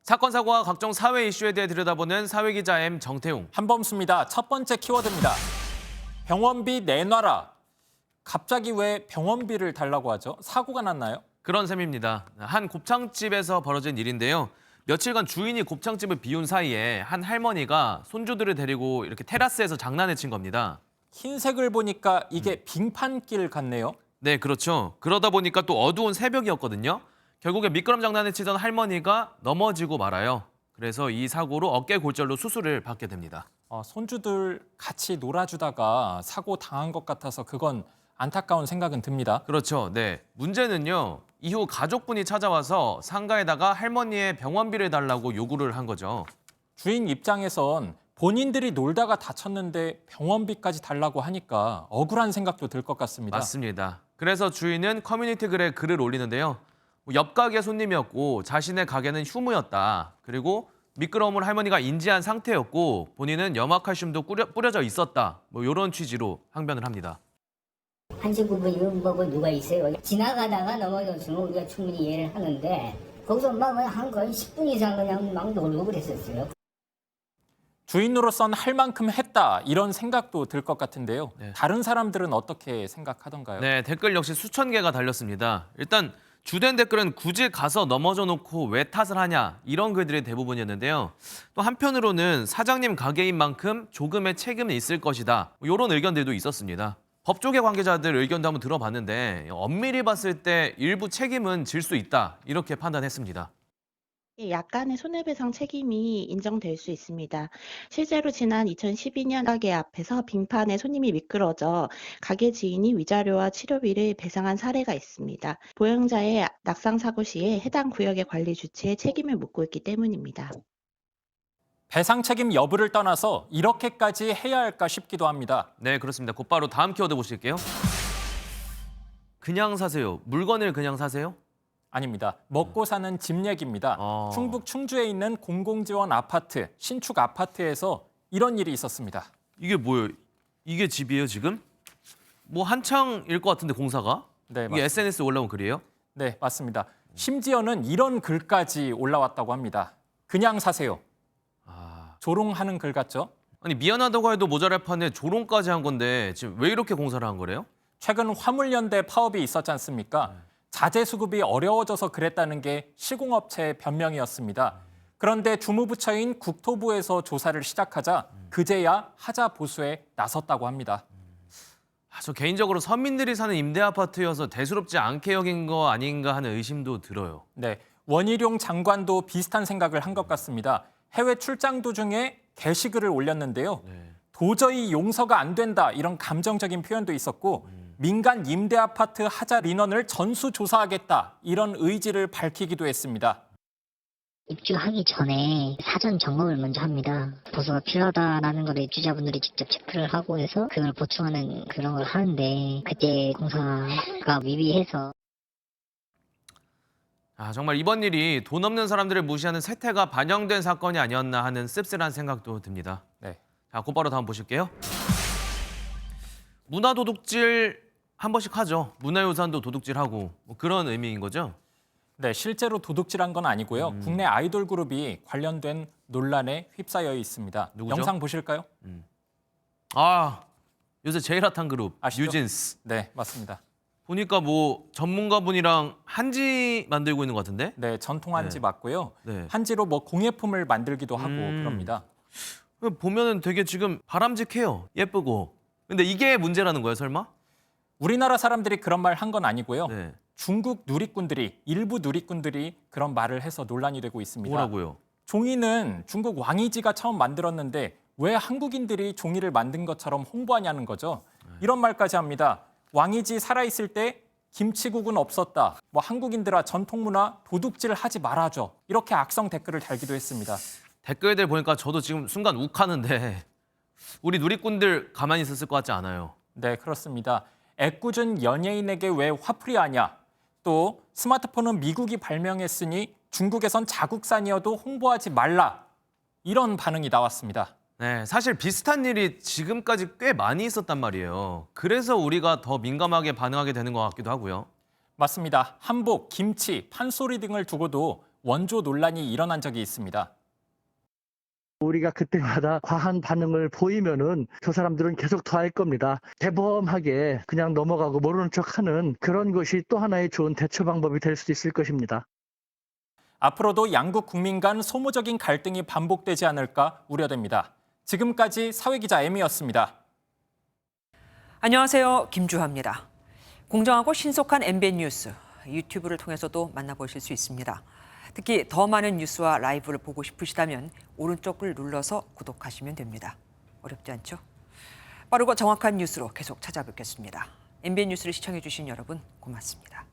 사건, 사고와 각종 사회 이슈에 대해 들여다보는 사회기자 M 정태웅. 한범수입니다. 첫 번째 키워드입니다. 병원비 내놔라. 갑자기 왜 병원비를 달라고 하죠? 사고가 났나요? 그런 셈입니다. 한 곱창집에서 벌어진 일인데요. 며칠간 주인이 곱창집을 비운 사이에 한 할머니가 손주들을 데리고 이렇게 테라스에서 장난을 친 겁니다. 흰색을 보니까 이게 빙판길 같네요. 네, 그렇죠. 그러다 보니까 또 어두운 새벽이었거든요. 결국에 미끄럼 장난을 치던 할머니가 넘어지고 말아요. 그래서 이 사고로 어깨 골절로 수술을 받게 됩니다. 손주들 같이 놀아주다가 사고 당한 것 같아서 그건 안타까운 생각은 듭니다. 그렇죠. 네. 문제는요. 이후 가족분이 찾아와서 상가에다가 할머니의 병원비를 달라고 요구를 한 거죠. 주인 입장에선 본인들이 놀다가 다쳤는데 병원비까지 달라고 하니까 억울한 생각도 들 것 같습니다. 맞습니다. 그래서 주인은 커뮤니티 글에 글을 올리는데요. 옆 가게 손님이었고 자신의 가게는 휴무였다. 그리고 미끄러움을 할머니가 인지한 상태였고 본인은 염화칼슘도 뿌려져 있었다. 이런 취지로 항변을 합니다. 한식 부분이면 뭐 누가 있어요. 지나가다가 넘어졌으면 우리가 충분히 이해를 하는데 거기서 막 한 거의 10분 이상 그냥 막 놀고 그랬었어요. 주인으로선 할 만큼 했다 이런 생각도 들 것 같은데요. 네. 다른 사람들은 어떻게 생각하던가요? 네, 댓글 역시 수천 개가 달렸습니다. 일단 주된 댓글은 굳이 가서 넘어져 놓고 왜 탓을 하냐 이런 글들이 대부분이었는데요. 또 한편으로는 사장님 가게인 만큼 조금의 책임은 있을 것이다. 이런 의견들도 있었습니다. 법조계 관계자들 의견도 한번 들어봤는데 엄밀히 봤을 때 일부 책임은 질 수 있다 이렇게 판단했습니다. 약간의 손해배상 책임이 인정될 수 있습니다. 실제로 지난 2012년 가게 앞에서 빙판에 손님이 미끄러져 가게 지인이 위자료와 치료비를 배상한 사례가 있습니다. 보행자의 낙상 사고 시에 해당 구역의 관리 주체에 책임을 묻고 있기 때문입니다. 배상 책임 여부를 떠나서 이렇게까지 해야 할까 싶기도 합니다. 네, 그렇습니다. 곧바로 다음 키워드 보실게요. 그냥 사세요. 물건을 그냥 사세요? 아닙니다. 먹고 사는 집 얘기입니다. 충북 충주에 있는 공공지원 아파트, 신축 아파트에서 이런 일이 있었습니다. 이게 뭐예요? 이게 집이에요, 지금? 뭐 한창일 것 같은데 공사가? 네, 이게 맞습니다. SNS에 올라온 글이에요? 네, 맞습니다. 심지어는 이런 글까지 올라왔다고 합니다. 그냥 사세요. 조롱하는 글 같죠? 아니 미안하다고 해도 모자랄 판에 조롱까지 한 건데 지금 왜 이렇게 공사를 한 거래요? 최근 화물연대 파업이 있었지 않습니까? 자재 수급이 어려워져서 그랬다는 게 시공업체의 변명이었습니다. 그런데 주무부처인 국토부에서 조사를 시작하자 그제야 하자 보수에 나섰다고 합니다. 저 개인적으로 서민들이 사는 임대 아파트여서 대수롭지 않게 여긴 거 아닌가 하는 의심도 들어요. 네, 원희룡 장관도 비슷한 생각을 한 것 같습니다. 해외 출장 도중에 게시글을 올렸는데요. 도저히 용서가 안 된다 이런 감정적인 표현도 있었고 민간 임대 아파트 하자 민원을 전수조사하겠다 이런 의지를 밝히기도 했습니다. 입주하기 전에 사전 점검을 먼저 합니다. 보수가 필요하다라는 걸 입주자분들이 직접 체크를 하고 해서 그걸 보충하는 그런 걸 하는데 그때 공사가 미비해서 정말 이번 일이 돈 없는 사람들을 무시하는 세태가 반영된 사건이 아니었나 하는 씁쓸한 생각도 듭니다. 네. 자, 곧바로 다음 보실게요. 문화도둑질 한 번씩 하죠. 문화유산도 도둑질하고 뭐 그런 의미인 거죠? 네, 실제로 도둑질한 건 아니고요. 국내 아이돌 그룹이 관련된 논란에 휩싸여 있습니다. 누구죠? 영상 보실까요? 요새 제일 핫한 그룹 아시죠? 뉴진스. 네, 맞습니다. 보니까 뭐 전문가분이랑 한지 만들고 있는 것 같은데? 네, 전통 한지 네. 맞고요. 네. 한지로 뭐 공예품을 만들기도 하고 그럽니다. 보면은 되게 지금 바람직해요. 예쁘고. 근데 이게 문제라는 거예요, 설마? 우리나라 사람들이 그런 말 한 건 아니고요. 네. 중국 누리꾼들이 일부 누리꾼들이 그런 말을 해서 논란이 되고 있습니다. 뭐라고요? 종이는 중국 왕이지가 처음 만들었는데 왜 한국인들이 종이를 만든 것처럼 홍보하냐는 거죠. 이런 말까지 합니다. 왕이지 살아있을 때 김치국은 없었다. 뭐 한국인들아 전통문화 도둑질 하지 말아줘. 이렇게 악성 댓글을 달기도 했습니다. 댓글들 보니까 저도 지금 순간 욱하는데 우리 누리꾼들 가만히 있었을 것 같지 않아요. 네, 그렇습니다. 애꿎은 연예인에게 왜 화풀이 하냐. 또 스마트폰은 미국이 발명했으니 중국에선 자국산이어도 홍보하지 말라. 이런 반응이 나왔습니다. 네, 사실 비슷한 일이 지금까지 꽤 많이 있었단 말이에요. 그래서 우리가 더 민감하게 반응하게 되는 것 같기도 하고요. 맞습니다. 한복, 김치, 판소리 등을 두고도 원조 논란이 일어난 적이 있습니다. 우리가 그때마다 과한 반응을 보이면은 저 사람들은 계속 더 할 겁니다. 대범하게 그냥 넘어가고 모르는 척하는 그런 것이 또 하나의 좋은 대처 방법이 될 수 있을 것입니다. 앞으로도 양국 국민 간 소모적인 갈등이 반복되지 않을까 우려됩니다. 지금까지 사회기자 M이었습니다. 안녕하세요. 김주하입니다. 공정하고 신속한 MBN 뉴스, 유튜브를 통해서도 만나보실 수 있습니다. 특히 더 많은 뉴스와 라이브를 보고 싶으시다면 오른쪽을 눌러서 구독하시면 됩니다. 어렵지 않죠? 빠르고 정확한 뉴스로 계속 찾아뵙겠습니다. MBN 뉴스를 시청해주신 여러분 고맙습니다.